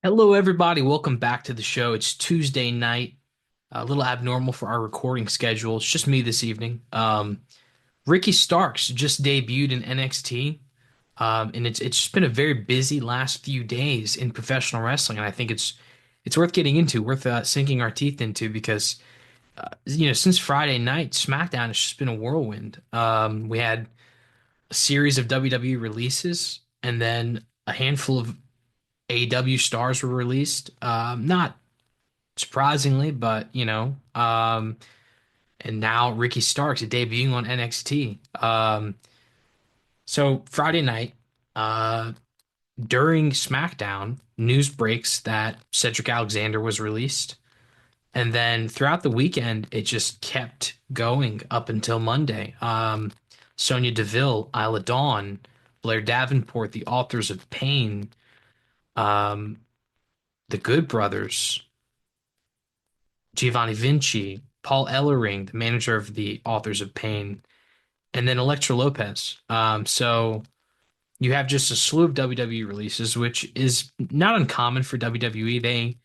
Hello, everybody. Welcome back to the show. It's Tuesday night, a little abnormal for our recording schedule. It's just me this evening. Ricky Starks just debuted in NXT, and it's just been a very busy last few days in professional wrestling, and I think it's worth getting into, worth sinking our teeth into because since Friday night, SmackDown has just been a whirlwind. We had a series of WWE releases, and then a handful of AEW stars were released. Not surprisingly, but and now Ricky Starks debuting on NXT. So Friday night, uh, during SmackDown, news breaks that Cedric Alexander was released, and then throughout the weekend, it just kept going up until Monday. Sonya Deville, Isla Dawn, Blair Davenport, the authors of Pain, um, the Good Brothers. Giovanni Vinci, Paul Ellering, the manager of the Authors of Pain, and then Elektra Lopez. So you have just a slew of WWE releases, which is not uncommon for WWE. They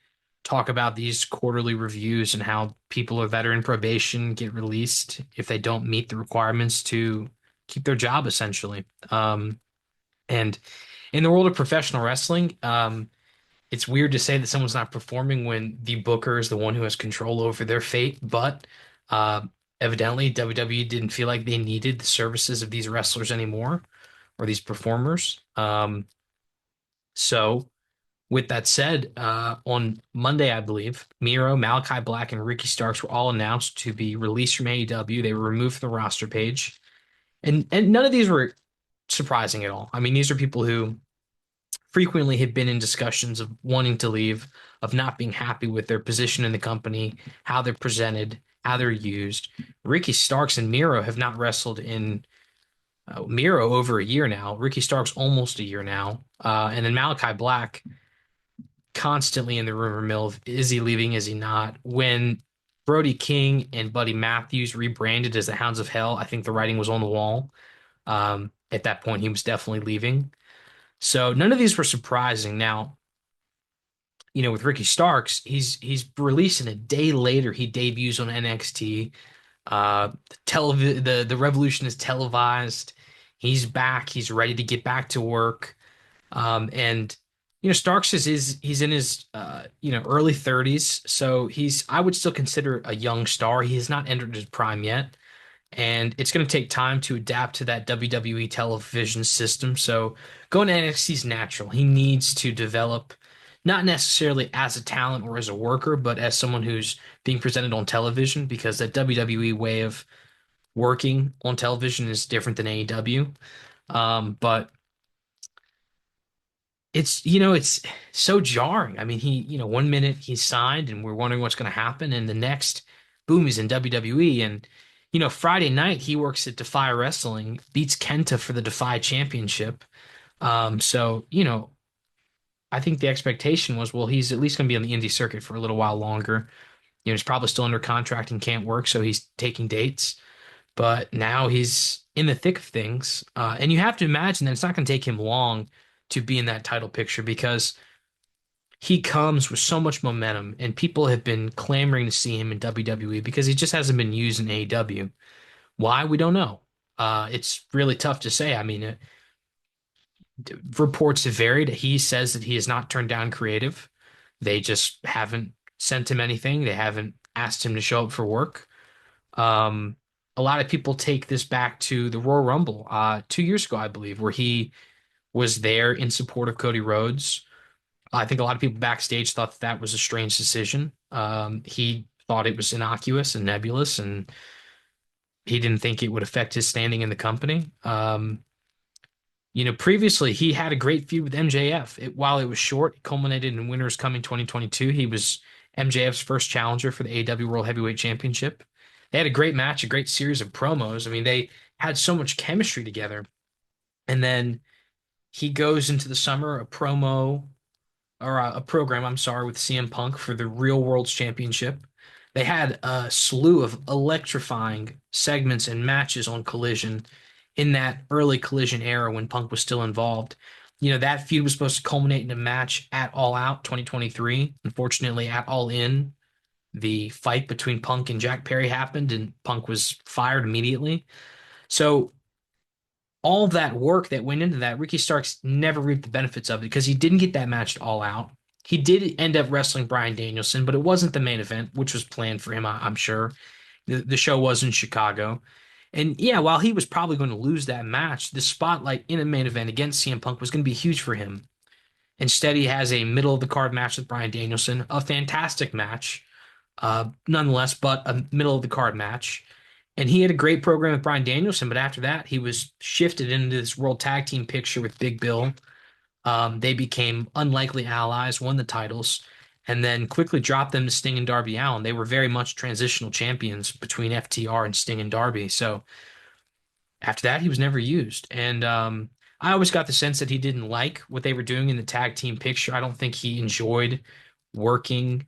talk about these quarterly reviews and how people that are in probation get released if they don't meet the requirements to keep their job, essentially. And in the world of professional wrestling, it's weird to say that someone's not performing when the booker is the one who has control over their fate, but uh, evidently WWE didn't feel like they needed the services of these wrestlers anymore or these performers. So, with that said, on Monday, I believe, Miro, Malakai Black, and Ricky Starks were all announced to be released from AEW. They were removed from the roster page, and none of these were surprising at all. I mean, these are people who frequently have been in discussions of wanting to leave, of not being happy with their position in the company, how they're presented, how they're used. Ricky Starks and Miro have not wrestled in Miro over a year now. Ricky Starks almost a year now. And then Malachi Black constantly in the rumor mill of is he leaving, is he not? When Brody King and Buddy Matthews rebranded as the Hounds of Hell, I think the writing was on the wall. At that point, he was definitely leaving. So none of these were surprising. Now, with Ricky Starks, he's releasing a day later. He debuts on NXT. The Revolution is televised. He's back. He's ready to get back to work. And Starks he's in his early 30s, so I would still consider a young star. He has not entered his prime yet, and it's going to take time to adapt to that WWE television system. So going to NXT is natural. He needs to develop, not necessarily as a talent or as a worker, but as someone who's being presented on television, because that WWE way of working on television is different than AEW. But it's so jarring. I mean, one minute he's signed and we're wondering what's going to happen, and the next, boom, he's in WWE. And Friday night he works at Defy Wrestling, beats Kenta for the Defy Championship. So I think the expectation was, well, he's at least going to be on the indie circuit for a little while longer. He's probably still under contract and can't work, so he's taking dates. But now he's in the thick of things, and you have to imagine that it's not going to take him long to be in that title picture because he comes with so much momentum, and people have been clamoring to see him in WWE because he just hasn't been used in AEW. Why? We don't know. It's really tough to say. I mean, reports have varied. He says that he has not turned down creative. They just haven't sent him anything. They haven't asked him to show up for work. Um, a lot of people take this back to the Royal Rumble 2 years ago, I believe, where he was there in support of Cody Rhodes. I think a lot of people backstage thought that was a strange decision. He thought it was innocuous and nebulous, and he didn't think it would affect his standing in the company. Previously he had a great feud with MJF. While it was short, it culminated in Winners Coming 2022. He was MJF's first challenger for the AEW World Heavyweight Championship. They had a great match, a great series of promos. I mean, they had so much chemistry together. And then he goes into the summer a program, I'm sorry, with CM Punk for the Real World's Championship. They had a slew of electrifying segments and matches on Collision in that early Collision era when Punk was still involved. That feud was supposed to culminate in a match at All Out 2023. Unfortunately, at All In, the fight between Punk and Jack Perry happened, and Punk was fired immediately. So all that work that went into that, Ricky Starks never reaped the benefits of it because he didn't get that match All Out. He did end up wrestling Bryan Danielson, but it wasn't the main event, which was planned for him, I'm sure. The show was in Chicago. And yeah, while he was probably going to lose that match, the spotlight in a main event against CM Punk was going to be huge for him. Instead, he has a middle of the card match with Bryan Danielson, a fantastic match, nonetheless, but a middle of the card match. And he had a great program with Bryan Danielson, but after that, he was shifted into this world tag team picture with Big Bill. They became unlikely allies, won the titles, and then quickly dropped them to Sting and Darby Allin. They were very much transitional champions between FTR and Sting and Darby. So after that, he was never used. And I always got the sense that he didn't like what they were doing in the tag team picture. I don't think he enjoyed working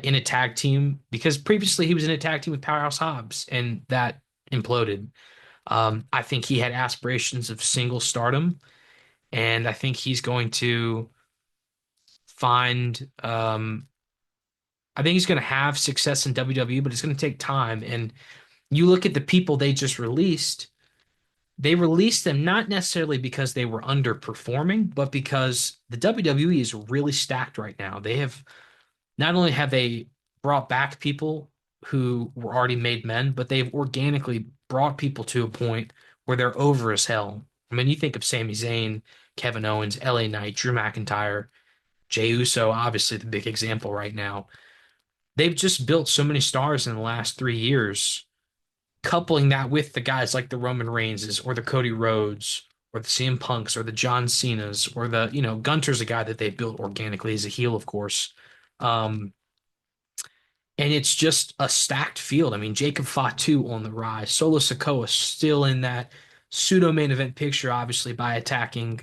in a tag team because previously he was in a tag team with Powerhouse Hobbs and that imploded. I think he had aspirations of single stardom, and I think he's going to find. I think he's going to have success in WWE, but it's going to take time. And you look at the people they just released. They released them not necessarily because they were underperforming, but because the WWE is really stacked right now. They have not only have they brought back people who were already made men, but they've organically brought people to a point where they're over as hell. I mean, you think of Sami Zayn, Kevin Owens, LA Knight, Drew McIntyre, Jey Uso, obviously the big example right now. They've just built so many stars in the last 3 years, coupling that with the guys like the Roman Reigns or the Cody Rhodes or the CM Punks or the John Cenas or Gunter's a guy that they built organically as a heel, of course. Um, and it's just a stacked field. I mean, Jacob Fatu on the rise, Solo Sikoa still in that pseudo main event picture, obviously by attacking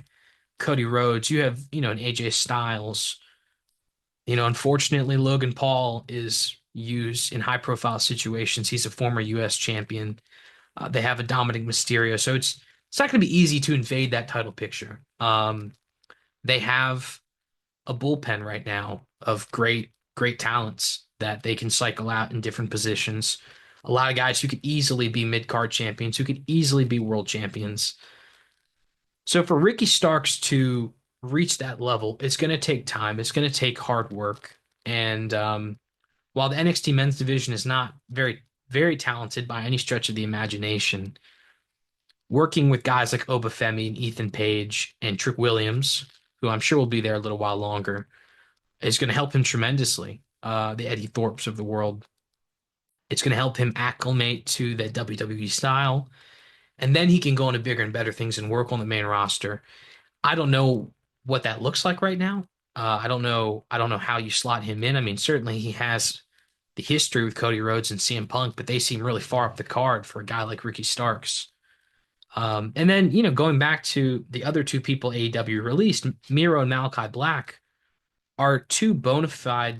Cody Rhodes. You have, an AJ Styles. Unfortunately, Logan Paul is used in high profile situations. He's a former US champion. They have a Dominic Mysterio, so it's not going to be easy to invade that title picture. They have a bullpen right now of great talents that they can cycle out in different positions. A lot of guys who could easily be mid-card champions, who could easily be world champions. So for Ricky Starks to reach that level, it's going to take time. It's going to take hard work. And while the NXT men's division is not very, very talented by any stretch of the imagination, working with guys like Obafemi and Ethan Page and Trick Williams, who I'm sure will be there a little while longer, is going to help him tremendously. The Eddie Thorpes of the world. It's going to help him acclimate to the WWE style, and then he can go into bigger and better things and work on the main roster. I don't know what that looks like right now. I don't know. I don't know how you slot him in. I mean, certainly he has the history with Cody Rhodes and CM Punk, but they seem really far up the card for a guy like Ricky Starks. And then, going back to the other two people AEW released, Miro and Malakai Black are two bona fide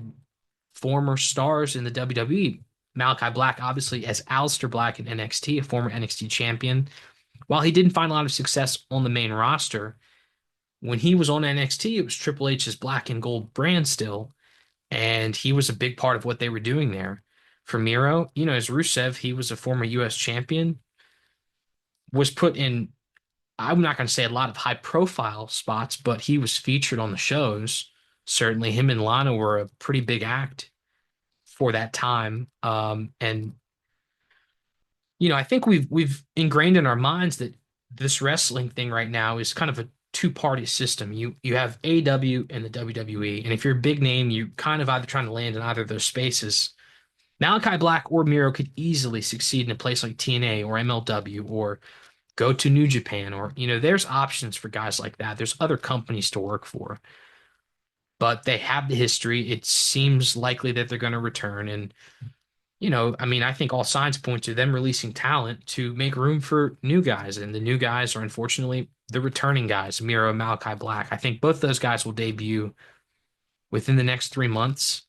former stars in the WWE. Malakai Black, obviously, as Aleister Black in NXT, a former NXT champion. While he didn't find a lot of success on the main roster, when he was on NXT, it was Triple H's black and gold brand still, and he was a big part of what they were doing there. For Miro, as Rusev, he was a former US champion, was put in, I'm not going to say a lot of high profile spots, but he was featured on the shows. Certainly, him and Lana were a pretty big act for that time. And I think we've ingrained in our minds that this wrestling thing right now is kind of a two-party system. You have AEW and the WWE, and if you're a big name, you're kind of either trying to land in either of those spaces. Malakai Black or Miro could easily succeed in a place like TNA or MLW or go to New Japan or there's options for guys like that. There's other companies to work for, but they have the history. It seems likely that they're going to return, and I mean, I think all signs point to them releasing talent to make room for new guys. And the new guys are unfortunately the returning guys, Miro and Malakai Black. I think both those guys will debut within the next 3 months.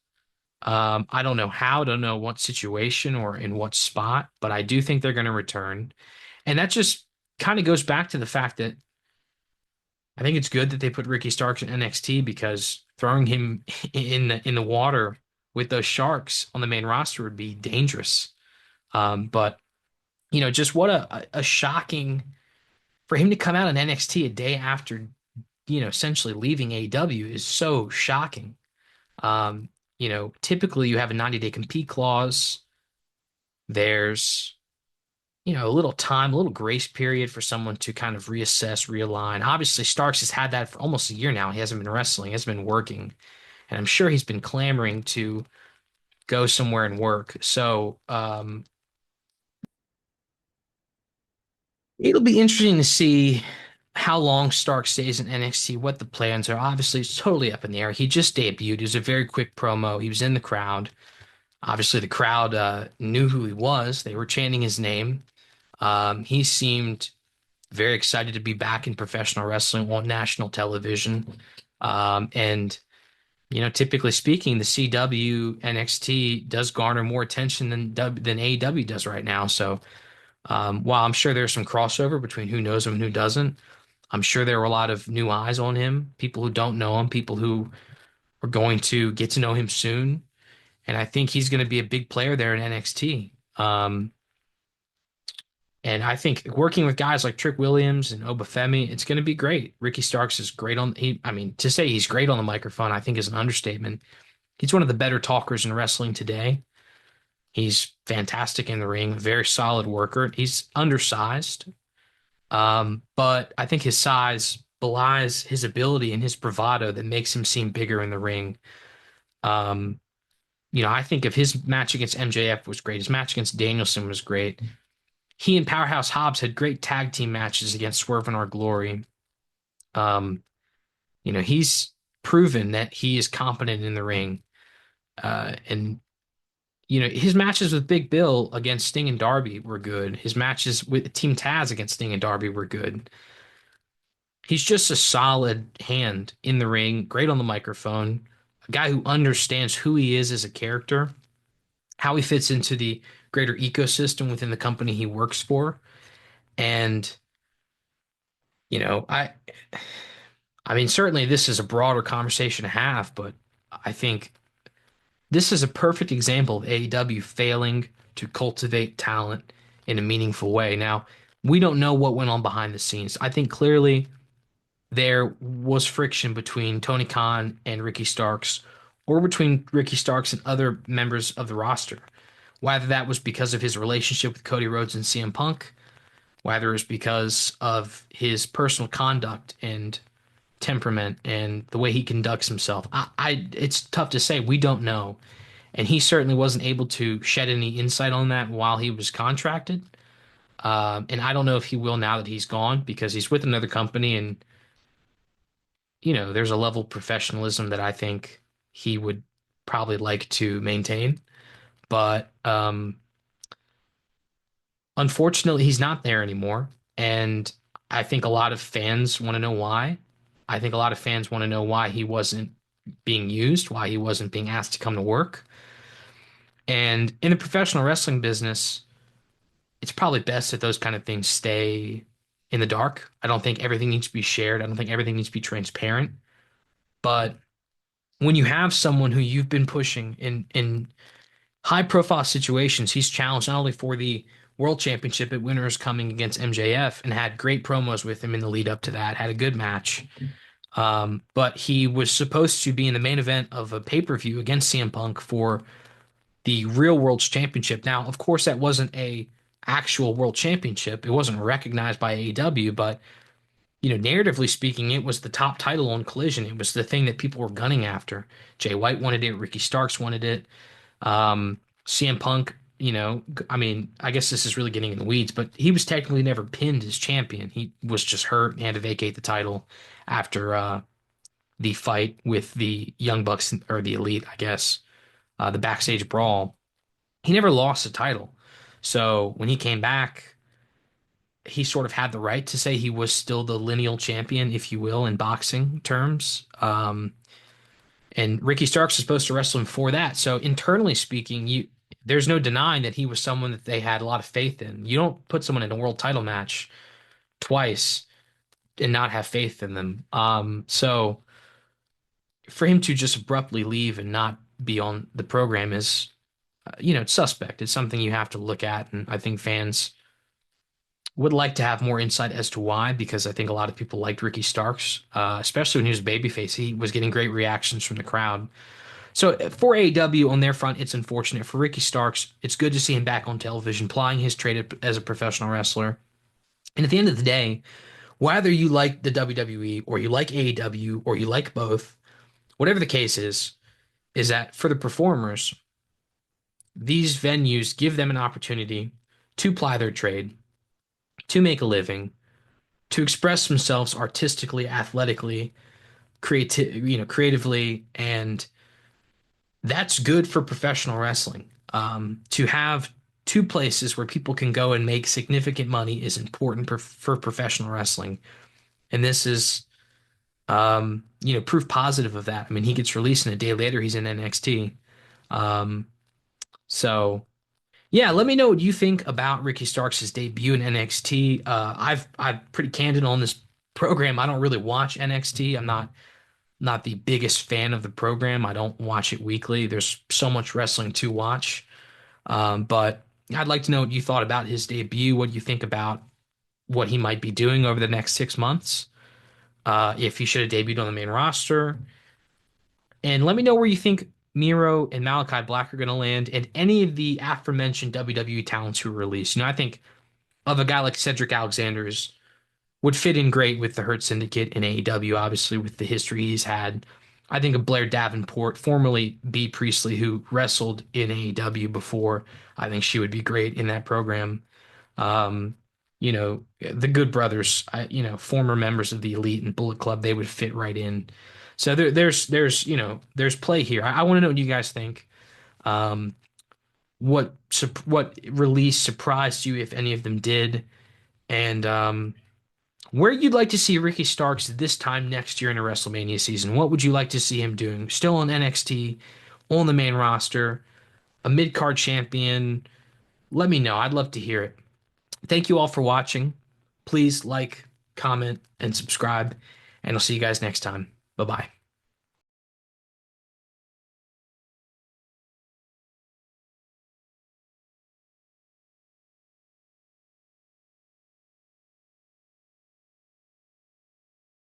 I don't know how, don't know what situation or in what spot, but I do think they're going to return. And that just kind of goes back to the fact that I think it's good that they put Ricky Starks in NXT because throwing him in the water with those sharks on the main roster would be dangerous. But just what a shocking for him to come out in NXT a day after, essentially leaving AEW is so shocking. Typically you have a 90-day compete clause. There's, a little time, a little grace period for someone to kind of reassess, realign. Obviously, Starks has had that for almost a year now. He hasn't been wrestling, he hasn't been working, and I'm sure he's been clamoring to go somewhere and work. So, it'll be interesting to see how long Stark stays in NXT, what the plans are. Obviously, it's totally up in the air. He just debuted. It was a very quick promo. He was in the crowd. Obviously, the crowd knew who he was. They were chanting his name. He seemed very excited to be back in professional wrestling on national television. And typically speaking, the CW NXT does garner more attention than AEW does right now. So, while I'm sure there's some crossover between who knows him and who doesn't, I'm sure there were a lot of new eyes on him, people who don't know him, people who are going to get to know him soon. And I think he's going to be a big player there in NXT. And I think working with guys like Trick Williams and Obafemi, it's going to be great. Ricky Starks is great I mean, to say he's great on the microphone, I think is an understatement. He's one of the better talkers in wrestling today. He's fantastic in the ring, very solid worker. He's undersized, but I think his size belies his ability and his bravado that makes him seem bigger in the ring. Um, I think if his match against MJF was great, his match against Danielson was great. He and Powerhouse Hobbs had great tag team matches against Swerve and Our Glory. Um, he's proven that he is competent in the ring. And his matches with Big Bill against Sting and Darby were good. His matches with Team Taz against Sting and Darby were good. He's just a solid hand in the ring, great on the microphone, a guy who understands who he is as a character, how he fits into the greater ecosystem within the company he works for. And, you know, I I mean, certainly this is a broader conversation to have, but I think this is a perfect example of AEW failing to cultivate talent in a meaningful way. Now, we don't know what went on behind the scenes. I think clearly there was friction between Tony Khan and Ricky Starks, or between Ricky Starks and other members of the roster. Whether that was because of his relationship with Cody Rhodes and CM Punk, whether it was because of his personal conduct and temperament and the way he conducts himself. It's tough to say. We don't know. And he certainly wasn't able to shed any insight on that while he was contracted. And I don't know if he will now that he's gone because he's with another company and, there's a level of professionalism that I think he would probably like to maintain. But unfortunately, he's not there anymore. And I think a lot of fans want to know why. I think a lot of fans want to know why he wasn't being used, why he wasn't being asked to come to work. And in the professional wrestling business, it's probably best that those kind of things stay in the dark. I don't think everything needs to be shared. I don't think everything needs to be transparent. But when you have someone who you've been pushing in high profile situations, he's challenged not only for the World Championship at Winners coming against MJF and had great promos with him in the lead up to that, had a good match. But he was supposed to be in the main event of a pay-per-view against CM Punk for the real World's Championship. Now, of course, that wasn't a actual World Championship. It wasn't recognized by AEW, but narratively speaking, it was the top title on Collision. It was the thing that people were gunning after. Jay White wanted it, Ricky Starks wanted it. CM Punk, I mean, I guess this is really getting in the weeds, but he was technically never pinned as champion. He was just hurt and had to vacate the title after the fight with the Young Bucks or the Elite, I guess, the backstage brawl. He never lost the title. So when he came back, he sort of had the right to say he was still the lineal champion, if you will, in boxing terms. And Ricky Starks was supposed to wrestle him for that. So internally speaking, there's no denying that he was someone that they had a lot of faith in. You don't put someone in a world title match twice and not have faith in them. So for him to just abruptly leave and not be on the program is, it's suspect. It's something you have to look at, and I think fans would like to have more insight as to why, because I think a lot of people liked Ricky Starks, especially when he was babyface. He was getting great reactions from the crowd. So for AEW on their front, it's unfortunate. For Ricky Starks, it's good to see him back on television, plying his trade as a professional wrestler. And at the end of the day, whether you like the WWE or you like AEW or you like both, whatever the case is that for the performers, these venues give them an opportunity to ply their trade, to make a living, to express themselves artistically, athletically, creatively, and that's good for professional wrestling. To have two places where people can go and make significant money is important for professional wrestling, and this is, proof positive of that. I mean, he gets released and a day later he's in NXT. Um, so. Yeah, let me know what you think about Ricky Starks' debut in NXT. I'm pretty candid on this program. I don't really watch NXT. I'm not the biggest fan of the program. I don't watch it weekly. There's so much wrestling to watch. But I'd like to know what you thought about his debut, what you think about what he might be doing over the next 6 months, if he should have debuted on the main roster. And let me know where you think Miro and Malakai Black are going to land and any of the aforementioned WWE talents who were released. I think of a guy like Cedric Alexander's would fit in great with the Hurt Syndicate in AEW, obviously with the history he's had. I think of Blair Davenport, formerly B. Priestley, who wrestled in AEW before. I think she would be great in that program. Um, the Good Brothers, former members of the Elite and Bullet Club, they would fit right in. So there's play here. I want to know what you guys think. Um, what release surprised you, if any of them did, and where you'd like to see Ricky Starks this time next year in a WrestleMania season. What would you like to see him doing? Still on NXT, on the main roster, a mid-card champion? Let me know. I'd love to hear it. Thank you all for watching. Please like, comment, and subscribe, and I'll see you guys next time. Bye bye.